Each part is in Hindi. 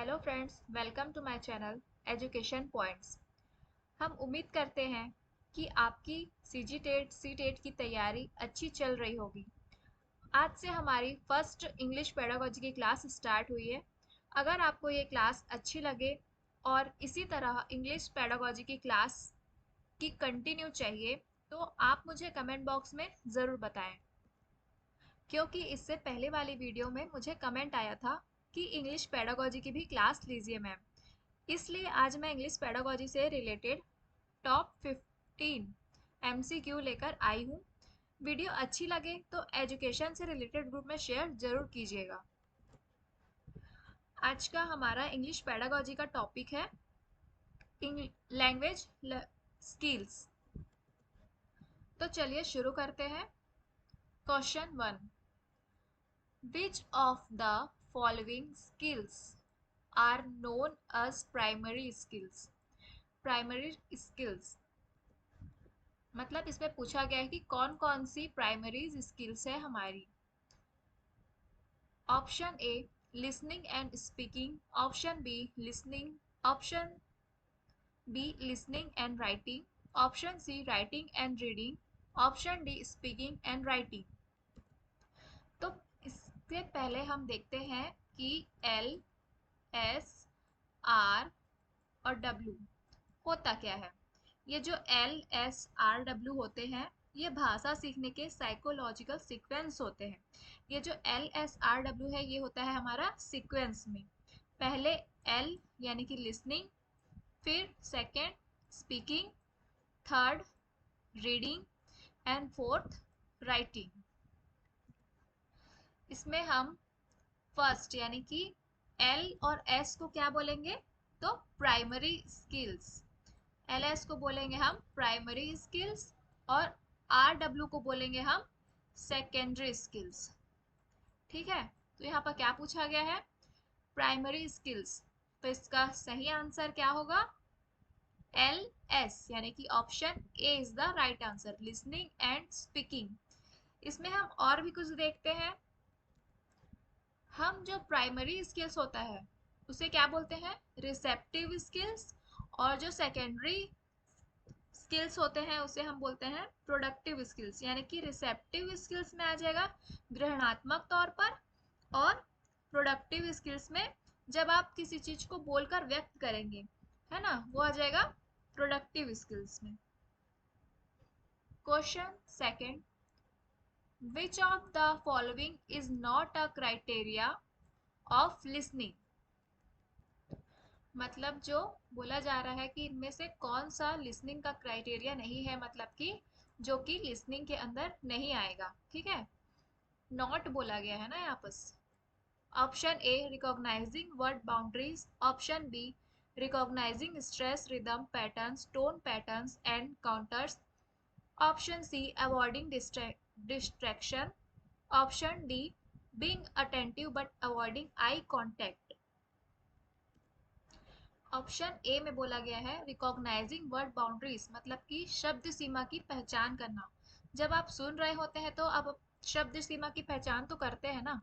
Hello friends, welcome to my channel education points. हम उम्मीद करते हैं कि आपकी सीजी टेट सी टेट की तैयारी अच्छी चल रही होगी। आज से हमारी फर्स्ट इंग्लिश पेडागोजी की क्लास स्टार्ट हुई है। अगर आपको ये क्लास अच्छी लगे और इसी तरह इंग्लिश पेडागोजी की क्लास की कंटिन्यू चाहिए तो आप मुझे कमेंट बॉक्स में ज़रूर बताएं, क्योंकि इससे पहले वाली वीडियो में मुझे कमेंट आया था कि इंग्लिश पेडागोजी की भी क्लास लीजिए मैम। इसलिए आज मैं इंग्लिश पेडागोजी से रिलेटेड टॉप 15 एमसीक्यू लेकर आई हूँ। वीडियो अच्छी लगे तो एजुकेशन से रिलेटेड ग्रुप में शेयर जरूर कीजिएगा। आज का हमारा इंग्लिश पेडागोजी का टॉपिक है लैंग्वेज स्किल्स। तो चलिए शुरू करते हैं। Question 1, which of the following skills are known as primary skills. Primary skills मतलब इसमें पूछा गया है कि कौन कौन सी प्राइमरी स्किल्स है हमारी। Option A listening and speaking, option B listening, option B listening and writing, option C writing and reading, option D speaking and writing. तो इससे पहले हम देखते हैं कि एल, एस, आर और डब्ल्यू होता क्या है। ये जो एल, एस, आर, डब्ल्यू होते हैं ये भाषा सीखने के साइकोलॉजिकल सीक्वेंस होते हैं। ये जो एल, एस, आर, डब्ल्यू है ये होता है हमारा सीक्वेंस में। पहले एल यानी कि लिसनिंग, फिर second speaking, third reading and fourth writing. इसमें हम फर्स्ट यानी कि एल और एस को क्या बोलेंगे, तो प्राइमरी स्किल्स। एल एस को बोलेंगे हम प्राइमरी स्किल्स और आर डब्ल्यू को बोलेंगे हम सेकेंडरी स्किल्स। ठीक है, तो यहाँ पर क्या पूछा गया है, प्राइमरी स्किल्स। तो इसका सही आंसर क्या होगा, एल एस यानी कि option A is the right answer, listening and speaking. इसमें हम और भी कुछ देखते हैं। हम जो प्राइमरी स्किल्स होता है उसे क्या बोलते हैं, रिसेप्टिव स्किल्स, और जो सेकेंडरी स्किल्स होते हैं उसे हम बोलते हैं प्रोडक्टिव स्किल्स। यानी कि रिसेप्टिव स्किल्स में आ जाएगा ग्रहणात्मक तौर पर, और प्रोडक्टिव स्किल्स में जब आप किसी चीज को बोलकर व्यक्त करेंगे, है ना, वो आ जाएगा प्रोडक्टिव स्किल्स में। Question second, which of the following is not a criteria of listening. मतलब जो बोला जा रहा है कि इनमें से कौन सा लिसनिंग का क्राइटेरिया नहीं है, मतलब कि जो कि लिसनिंग के अंदर नहीं आएगा। ठीक है, नॉट बोला गया है ना यहाँ पर। Option A recognising word boundaries, option B recognising stress rhythm patterns tone patterns and counters, option C avoiding distraction, option D being attentive but avoiding eye contact. Option A में बोला गया है रिकॉग्नाइजिंग वर्ड बाउंड्रीज, मतलब कि शब्द सीमा की पहचान करना। जब आप सुन रहे होते हैं तो आप शब्द सीमा की पहचान तो करते हैं ना।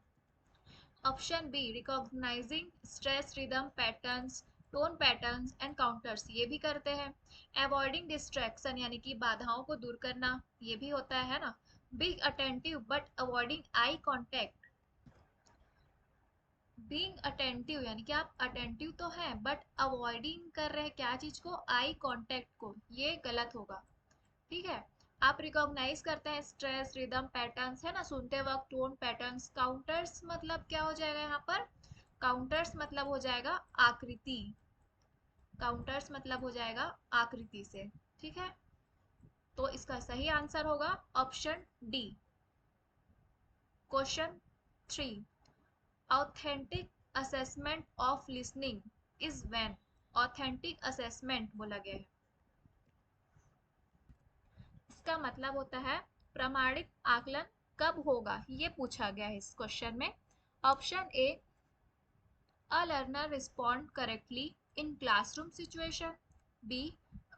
Option B recognising stress rhythm patterns tone patterns and counters, ये भी करते हैं। अवॉइडिंग डिस्ट्रैक्शन यानी कि बाधाओं को दूर करना, ये भी होता है ना। Being attentive but avoiding eye contact, being attentive यानी कि आप अटेंटिव तो हैं बट अवॉइडिंग कर रहे हैं क्या चीज को, आई कांटेक्ट को, ये गलत होगा। ठीक है, आप रिकॉग्नाइज करते हैं स्ट्रेस रिदम पैटर्न्स, है ना, सुनते वक्त टोन पैटर्न्स। काउंटर्स मतलब क्या हो जाएगा यहाँ पर, काउंटर्स मतलब हो जाएगा आकृति, काउंटर्स मतलब हो जाएगा आकृति से। ठीक है, तो इसका सही आंसर होगा option D. Question 3, authentic assessment of listening is when. Authentic assessment बोला गया है, इसका मतलब होता है प्रमाणित आकलन कब होगा, ये पूछा गया है इस क्वेश्चन में। Option A a learner respond correctly in classroom situation, b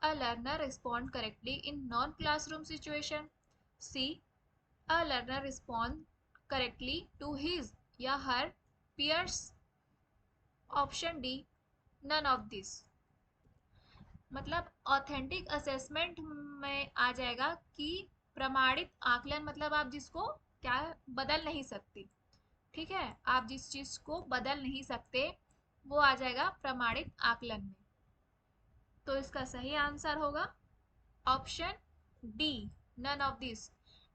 a learner respond correctly in non classroom situation, c a learner respond correctly to his या her peers, option D none of this. मतलब ऑथेंटिक असेसमेंट में आ जाएगा कि प्रमाणित आकलन, मतलब आप जिसको क्या बदल नहीं सकती, ठीक है, आप जिस चीज को बदल नहीं सकते वो आ जाएगा प्रमाणित आकलन में। तो इसका सही आंसर होगा option D none of this.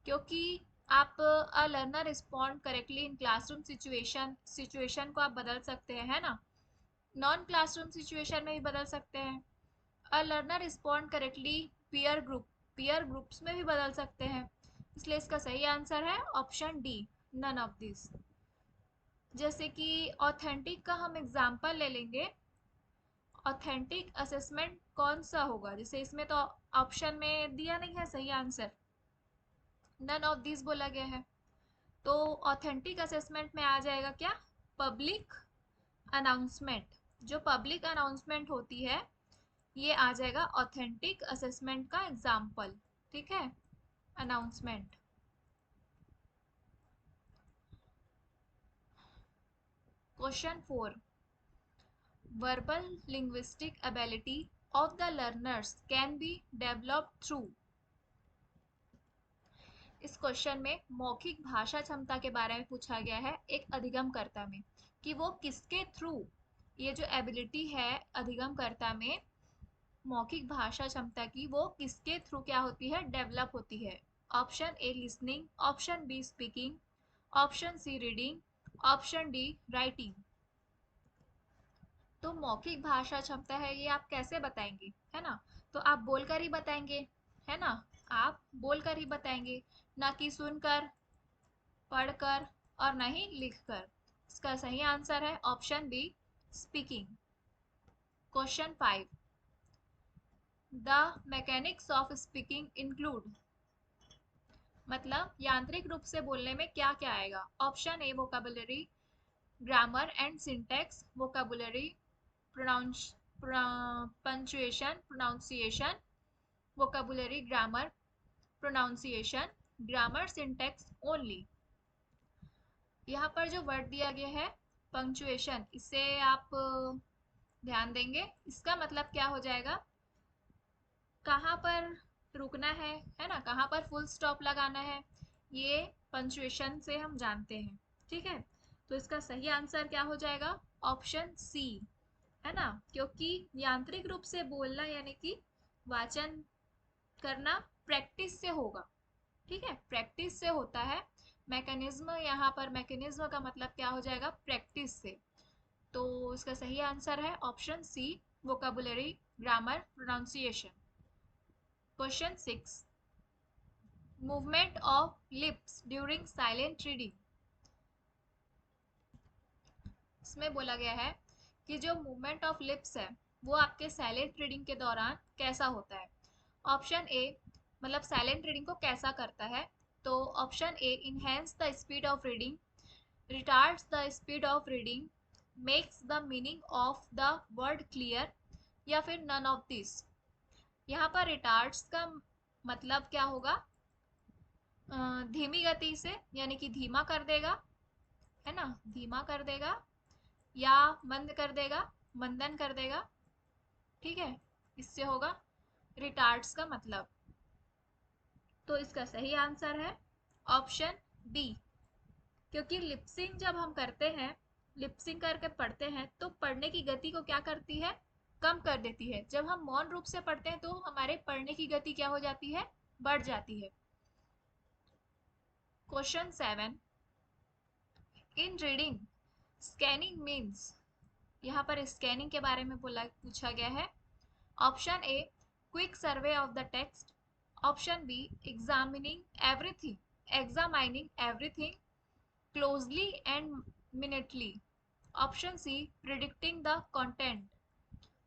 क्योंकि आप a learner respond correctly in classroom situation को आप बदल सकते हैं, है ना, नॉन क्लासरूम सिचुएशन में भी बदल सकते हैं। अ learner respond correctly peer groups में भी बदल सकते हैं। इसलिए इसका सही आंसर है option D none of this. जैसे कि ऑथेंटिक का हम एग्जांपल ले लेंगे। ऑथेंटिक असेसमेंट कौन सा होगा, जैसे इसमें तो ऑप्शन में दिया नहीं है सही आंसर, नन ऑफ दिस बोला गया है। तो ऑथेंटिक असेसमेंट में आ जाएगा क्या, पब्लिक अनाउंसमेंट। जो पब्लिक अनाउंसमेंट होती है ये आ जाएगा ऑथेंटिक असेसमेंट का एग्जाम्पल, ठीक है, announcement. Question 4, verbal linguistic ability of the learners can be developed through। इस क्वेश्चन में मौखिक भाषा क्षमता के बारे में पूछा गया है एक अधिगमकर्ता में, कि वो किसके थ्रू ये जो एबिलिटी है अधिगमकर्ता में मौखिक भाषा क्षमता की, वो किसके थ्रू क्या होती है, डेवलप होती है। Option A listening, option B speaking, option C reading, option D writing. तो मौखिक भाषा क्षमता है ये आप कैसे बताएंगे, है ना, तो आप बोलकर ही बताएंगे, है ना, आप बोलकर ही बताएंगे, ना कि सुनकर, पढ़कर और ना ही लिखकर। इसका सही आंसर है option B speaking. Question 5, the mechanics of speaking include. मतलब यांत्रिक रूप से बोलने में क्या क्या आएगा। Option A vocabulary, grammar and syntax, vocabulary, pronounce punctuation pronunciation, vocabulary, grammar, pronunciation, grammar, syntax only. यहाँ पर जो वर्ड दिया गया है पंक्चुएशन, इसे आप ध्यान देंगे, इसका मतलब क्या हो जाएगा, कहाँ पर रुकना है ना, कहाँ पर फुल स्टॉप लगाना है, ये पंक्चुएशन से हम जानते हैं, ठीक है। तो इसका सही आंसर क्या हो जाएगा, ऑप्शन सी, है ना, क्योंकि यांत्रिक रूप से बोलना यानी कि वाचन करना प्रैक्टिस से होगा, ठीक है, प्रैक्टिस से होता है। मैकेनिज्म, यहाँ पर मैकेनिज्म का मतलब क्या हो जाएगा, प्रैक्टिस से। तो इसका सही आंसर है option C vocabulary, grammar, pronunciation. Question 6, movement of lips during silent reading. इसमें बोला गया है कि जो मूवमेंट ऑफ लिप्स है वो आपके साइलेंट रीडिंग के दौरान कैसा होता है। ऑप्शन ए, मतलब साइलेंट रीडिंग को कैसा करता है, तो option A enhance the speed of reading, retards the speed of reading, makes the meaning of the word clear, या फिर नन ऑफ दिस। यहाँ पर रिटार्ड्स का मतलब क्या होगा, धीमी गति से, यानी कि धीमा कर देगा, है ना, धीमा कर देगा, या मंद कर देगा, मंदन कर देगा, ठीक है, इससे होगा रिटार्ड्स का मतलब। तो इसका सही आंसर है ऑप्शन डी, क्योंकि लिपसिंग जब हम करते हैं, लिपसिंग करके पढ़ते हैं तो पढ़ने की गति को क्या करती है, कम कर देती है। जब हम मौन रूप से पढ़ते हैं तो हमारे पढ़ने की गति क्या हो जाती है, बढ़ जाती है। Question 7, in reading scanning means. यहाँ पर स्कैनिंग के बारे में पूछा गया है। Option A quick survey of the text, option B examining everything closely and minutely, option C predicting the content,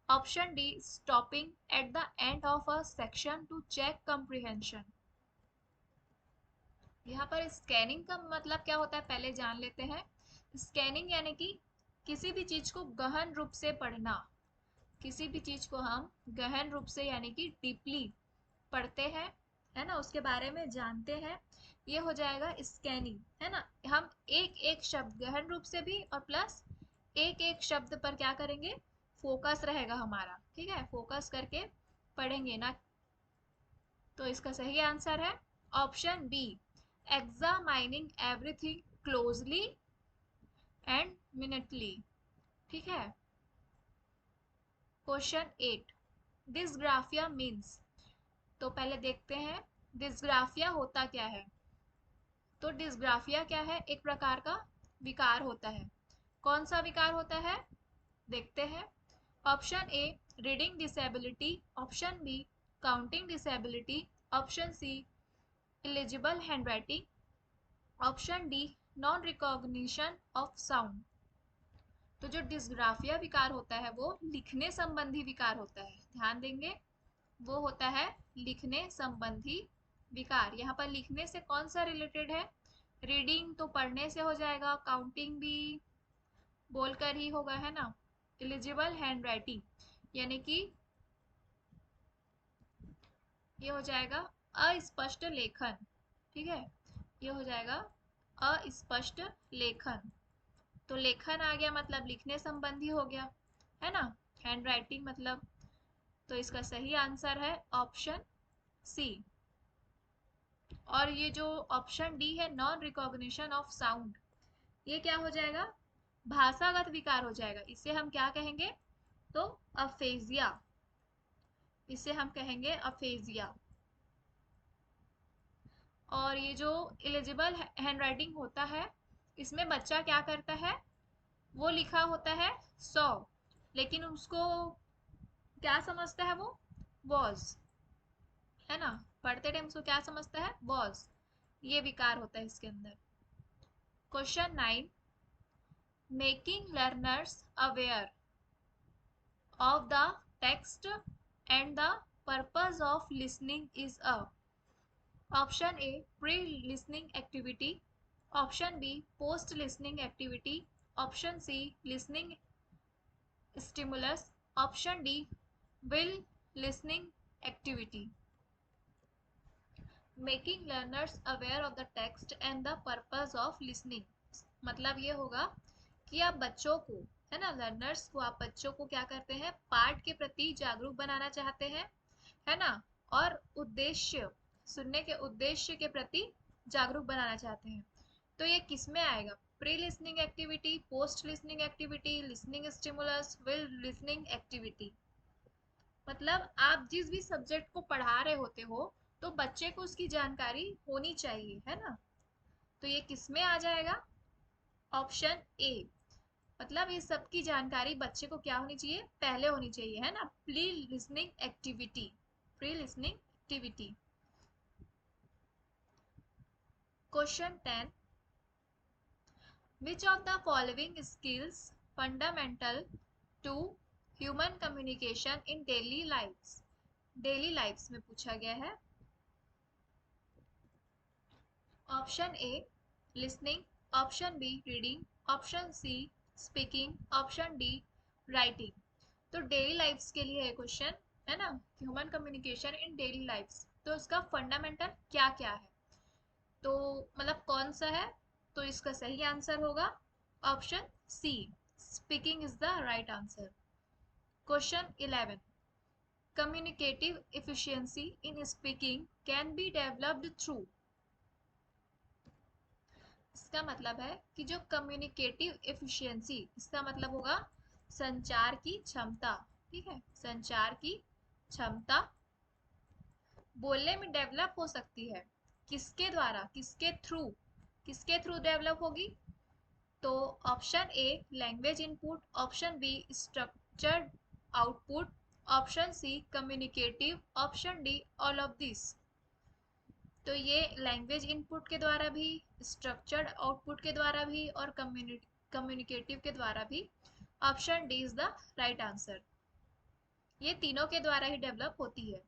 option D stopping at the end of a section to check comprehension. यहाँ पर स्कैनिंग का मतलब क्या होता है पहले जान लेते हैं। स्कैनिंग यानी कि किसी भी चीज को गहन रूप से पढ़ना, किसी भी चीज को हम गहन रूप से यानी कि डीपली पढ़ते हैं, है ना, उसके बारे में जानते हैं, ये हो जाएगा स्कैनिंग, है ना। हम एक एक शब्द गहन रूप से भी और प्लस एक एक शब्द पर क्या करेंगे, फोकस रहेगा हमारा, ठीक है, फोकस करके पढ़ेंगे ना। तो इसका सही आंसर है option B, examining everything closely and minutely. ठीक है। Question 8, dysgraphia means. तो पहले देखते हैं डिस्ग्राफिया होता क्या है। तो डिस्ग्राफिया क्या है, एक प्रकार का विकार होता है। कौन सा विकार होता है, देखते हैं। Option A, reading disability. Option B, counting disability. Option C, illegible handwriting. Option D, non recognition of sound. तो जो डिस्ग्राफिया विकार होता है वो लिखने संबंधी विकार होता है, ध्यान देंगे, वो होता है लिखने संबंधी विकार। यहाँ पर लिखने से कौन सा रिलेटेड है, रीडिंग तो पढ़ने से हो जाएगा, काउंटिंग भी बोलकर ही होगा, है ना। इलिजिबल हैंड राइटिंग यानी कि ये हो जाएगा अस्पष्ट लेखन, ठीक है, ये हो जाएगा अस्पष्ट लेखन। तो लेखन आ गया मतलब लिखने संबंधी हो गया, है ना, हैंड राइटिंग मतलब। तो इसका सही आंसर है ऑप्शन सी। और ये जो ऑप्शन डी है, नॉन रिकॉग्निशन ऑफ साउंड, ये क्या हो जाएगा, भाषागत विकार हो जाएगा। इसे हम क्या कहेंगे, तो अफेजिया, इसे हम कहेंगे अफेजिया। और ये जो इलिजिबल हैंडराइटिंग होता है, इसमें बच्चा क्या करता है, वो लिखा होता है 100, लेकिन उसको क्या समझता है, वो वॉज, है ना, पढ़ते टाइम उसको क्या समझता है, वॉज। ये विकार होता है इसके अंदर। Question 9, making learners aware of the text and the purpose of listening is a, option A, pre-listening activity, option B, post-listening activity, option C, listening stimulus, option D, will listening activity. Making learners aware of the text and the purpose of listening मतलब ये होगा कि आप बच्चों को, है ना, लर्नर्स को, आप बच्चों को क्या करते हैं, पाठ के प्रति जागरूक बनाना चाहते हैं, है ना, और उद्देश्य, सुनने के उद्देश्य के प्रति जागरूक बनाना चाहते हैं। तो ये किस में आएगा, pre listening activity, post listening activity, listening stimulus, will listening activity. मतलब आप जिस भी सब्जेक्ट को पढ़ा रहे होते हो तो बच्चे को उसकी जानकारी होनी चाहिए, है ना। तो ये किस में आ जाएगा, ऑप्शन ए, मतलब ये सबकी जानकारी बच्चे को क्या होनी चाहिए, पहले होनी चाहिए, है ना, pre listening activity, pre listening activity. Question 10, which of the following skills fundamental to human communication in daily lifes, daily lifes में पूछा गया है। Option A, listening, option B, reading, option C, speaking, option D, writing. तो डेली लाइफ्स के लिए है क्वेश्चन, है ना, human communication in daily lifes, तो इसका फंडामेंटल क्या क्या है, तो मतलब कौन सा है। तो इसका सही आंसर होगा option C, speaking is the right answer. Question 11, communicative efficiency in speaking can be developed through. इसका मतलब है कि जो कम्युनिकेटिव एफिशिएंसी, इसका मतलब होगा संचार की क्षमता, ठीक है, संचार की क्षमता बोलने में डेवलप हो सकती है, किसके द्वारा, किसके थ्रू, किसके थ्रू डेवलप होगी। तो option A, language input, option B, structured output, option C, communicative, option D, all of this. तो ये लैंग्वेज इनपुट के द्वारा भी, स्ट्रक्चर्ड आउटपुट के द्वारा भी, और कम्युनिकेटिव के द्वारा भी। Option D is the right answer, ये तीनों के द्वारा ही डेवलप होती है।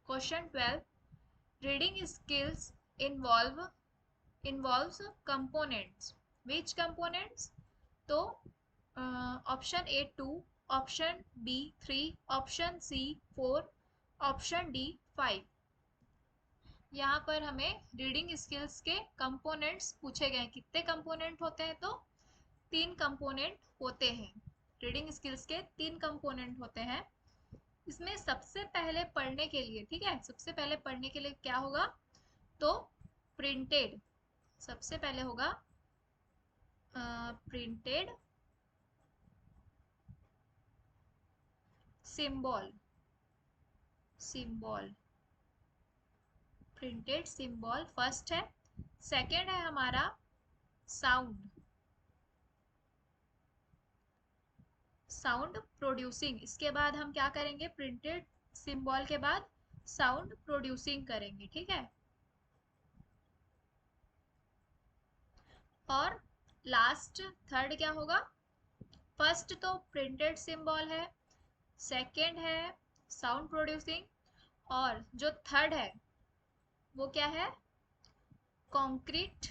Question 12, reading skills involve involves components, which components. तो option A 2, option B 3, option C 4, option D 5। यहाँ पर हमें रीडिंग स्किल्स के कंपोनेंट्स पूछे गए, कितने कंपोनेंट होते हैं, तो तीन कंपोनेंट होते हैं। रीडिंग स्किल्स के तीन कंपोनेंट होते हैं। इसमें सबसे पहले पढ़ने के लिए, ठीक है, सबसे पहले पढ़ने के लिए क्या होगा, तो प्रिंटेड, सबसे पहले होगा printed symbol, symbol, printed symbol first है। सेकंड है हमारा साउंड, साउंड प्रोड्यूसिंग। इसके बाद हम क्या करेंगे, प्रिंटेड सिंबल के बाद साउंड प्रोड्यूसिंग करेंगे, ठीक है। और लास्ट थर्ड क्या होगा, फर्स्ट तो प्रिंटेड सिंबल है, सेकंड है साउंड प्रोड्यूसिंग, और जो थर्ड है वो क्या है, कॉन्क्रीट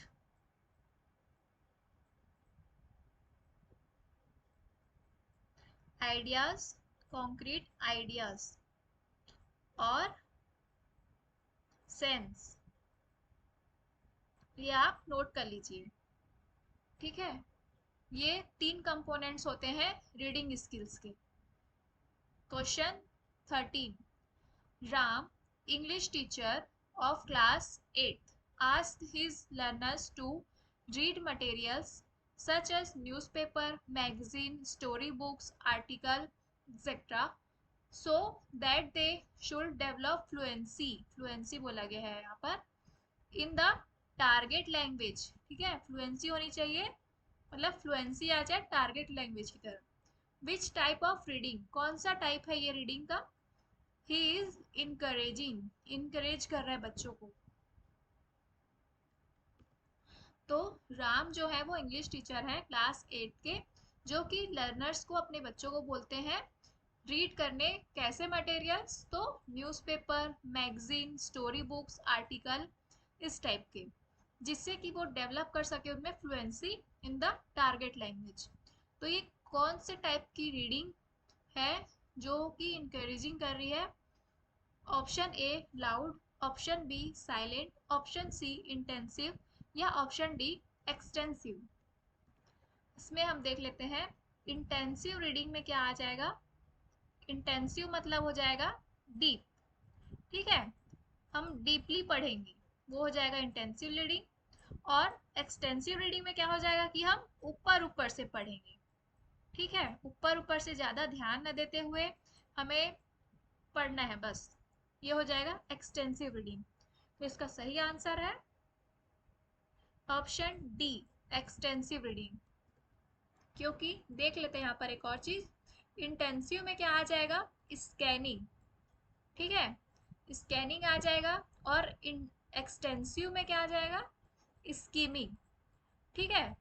आइडियाज, कॉन्क्रीट आइडियाज और सेंस। ये आप नोट कर लीजिए, ठीक है। ये तीन कंपोनेंट्स होते हैं रीडिंग स्किल्स के। Question 13, Ram, English teacher of class 8th, asked his learners to read materials such as newspaper, magazine, storybooks, article, etc. so that they should develop fluency, fluency बोला गया है यहाँ पर, in the target language, ठीक है, fluency होनी चाहिए, मतलब fluency आ जाए target language की तरफ। Which type of reading, कौन सा टाइप है ये रीडिंग का, ही इज इनकरेजिंग, इनकरेज कर रहा है बच्चों को। तो राम जो है वो इंग्लिश टीचर है क्लास 8 के, जो कि लर्नर्स को, अपने बच्चों को बोलते हैं रीड करने कैसे मटेरियल्स, तो newspaper, magazine, story books, article, इस टाइप के, जिससे कि वो डेवलप कर सके उनमें fluency in the target language. तो ये कौन से टाइप की रीडिंग है जो कि इंकरेजिंग कर रही है, option A loud, option B silent, option C intensive, या ऑप्शन डी एक्सटेंसिव। इसमें हम देख लेते हैं इंटेंसिव रीडिंग में क्या आ जाएगा। इंटेंसिव मतलब हो जाएगा डीप, ठीक है, हम डीपली पढ़ेंगे, वो हो जाएगा इंटेंसिव रीडिंग। और एक्सटेंसिव रीडिंग में क्या हो जाएगा कि हम ऊपर ऊपर से पढ़ेंगे, ठीक है, ऊपर ऊपर से ज़्यादा ध्यान न देते हुए हमें पढ़ना है बस, ये हो जाएगा एक्सटेंसिव रीडिंग। तो इसका सही आंसर है ऑप्शन डी, एक्सटेंसिव रीडिंग। क्योंकि देख लेते हैं यहाँ पर एक और चीज, इंटेंसिव में क्या आ जाएगा, स्कैनिंग, ठीक है, स्कैनिंग आ जाएगा। और एक्सटेंसिव में क्या आ जाएगा, स्कीमिंग, ठीक है।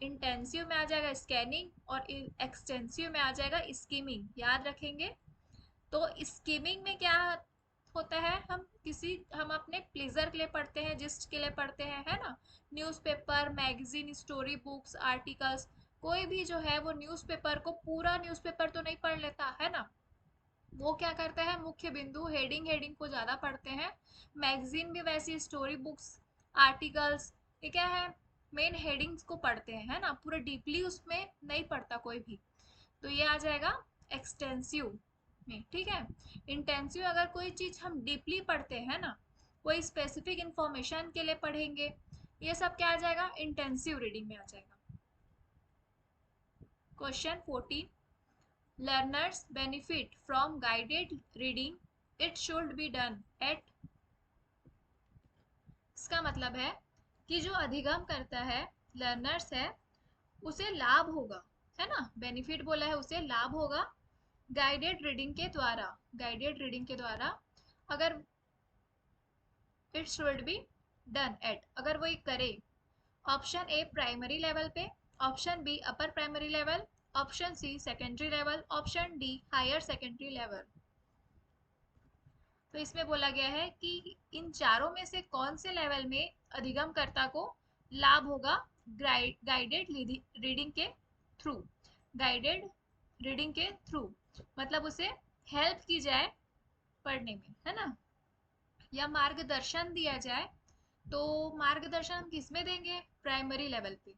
इंटेंसिव में आ जाएगा स्कैनिंग और एक्सटेंसिव में आ जाएगा स्कीमिंग, याद रखेंगे। तो स्कीमिंग में क्या होता है, हम अपने प्लेजर के लिए पढ़ते हैं, जिस्ट के लिए पढ़ते हैं, है ना। Newspaper, magazine, story books, articles, कोई भी जो है वो न्यूज़पेपर को पूरा न्यूज़पेपर तो नहीं पढ़ लेता है ना, वो क्या करता है, मुख्य बिंदु, हेडिंग, हेडिंग को ज़्यादा पढ़ते हैं। मैगजीन भी वैसी, स्टोरी बुक्स, आर्टिकल्स, ये क्या है, मेन हेडिंग्स को पढ़ते हैं, है ना, पूरा डीपली उसमें नहीं पढ़ता कोई भी। तो ये आ जाएगा एक्सटेंसिव में, ठीक है। इंटेंसिव अगर कोई चीज़ हम डीपली पढ़ते हैं ना, कोई स्पेसिफिक इंफॉर्मेशन के लिए पढ़ेंगे, ये सब क्या आ जाएगा, इंटेंसिव रीडिंग में आ जाएगा। Question 14, learners benefit from guided reading, it should be done at, इसका मतलब है कि जो अधिगम करता है, लर्नर्स है, उसे लाभ होगा, है ना, बेनिफिट बोला है, उसे लाभ होगा गाइडेड रीडिंग के द्वारा, गाइडेड रीडिंग के द्वारा, अगर it should be done at, अगर वो करे। ऑप्शन ए प्राइमरी लेवल पे, option B upper primary level, option C secondary level, option D higher secondary level. तो इसमें बोला गया है कि इन चारों में से कौन से लेवल में अधिगमकर्ता को लाभ होगा गाइडेड रीडिंग के थ्रू, गाइडेड रीडिंग के थ्रू, मतलब उसे हेल्प की जाए पढ़ने में, है ना, या मार्गदर्शन दिया जाए। तो मार्गदर्शन हम किस में देंगे, प्राइमरी लेवल पे।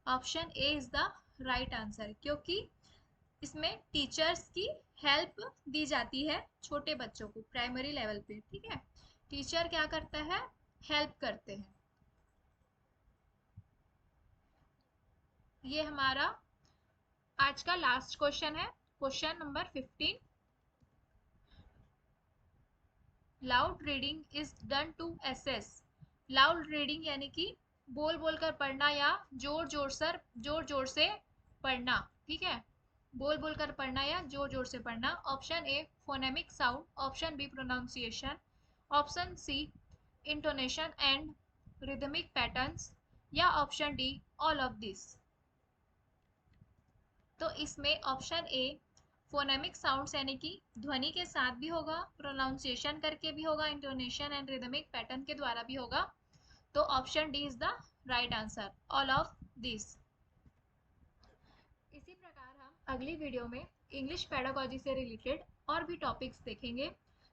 Option A is the right answer, क्योंकि इसमें टीचर्स की हेल्प दी जाती है छोटे बच्चों को प्राइमरी लेवल पे, ठीक है। टीचर क्या करता है, हेल्प करते हैं। ये हमारा आज का लास्ट क्वेश्चन है, question number 15। Loud reading is done to assess. Loud reading यानी कि बोल बोल कर पढ़ना या जोर जोर से पढ़ना, ठीक है। बोल बोल कर पढ़ना या जोर जोर से पढ़ना। Option A phonemic sound, option B pronunciation, option C intonation and rhythmic patterns, या option D all of this. तो इसमें ऑप्शन ए फोनेमिक साउंड्स यानी कि ध्वनि के साथ भी होगा, प्रोनाउंसिएशन करके भी होगा, इंटोनेशन एंड रिदमिक पैटर्न के द्वारा भी होगा। तो option D is the right answer, all of this. इसी प्रकार हम अगली वीडियो में इंग्लिश पेडागोजी से रिलेटेड और भी टॉपिक्स देखेंगे,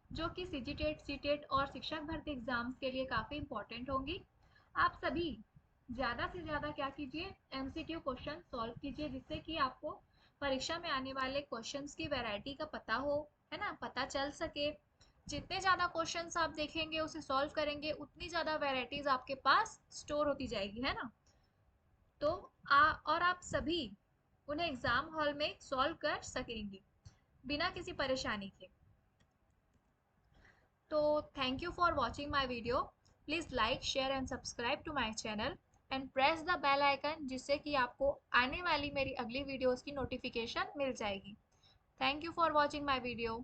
जो कि सीजीटेट, सीटेट और शिक्षक भर्ती एग्जाम्स के लिए काफ़ी इंपॉर्टेंट होंगी। आप सभी ज़्यादा से ज़्यादा क्या कीजिए, एमसीक्यू क्वेश्चन सॉल्व कीजिए, जिससे कि आपको परीक्षा में आने वाले क्वेश्चंस की वैरायटी का पता हो, है ना, पता चल सके। जितने ज़्यादा क्वेश्चंस आप देखेंगे, उसे सॉल्व करेंगे, उतनी ज़्यादा वैरायटीज आपके पास स्टोर होती जाएगी, है ना। तो और आप सभी उन्हें एग्जाम हॉल में सॉल्व कर सकेंगे बिना किसी परेशानी के। तो thank you for watching my video. Please like, share and subscribe to my channel and press the bell icon, जिससे कि आपको आने वाली मेरी अगली वीडियोज़ की नोटिफिकेशन मिल जाएगी। Thank you for watching my video.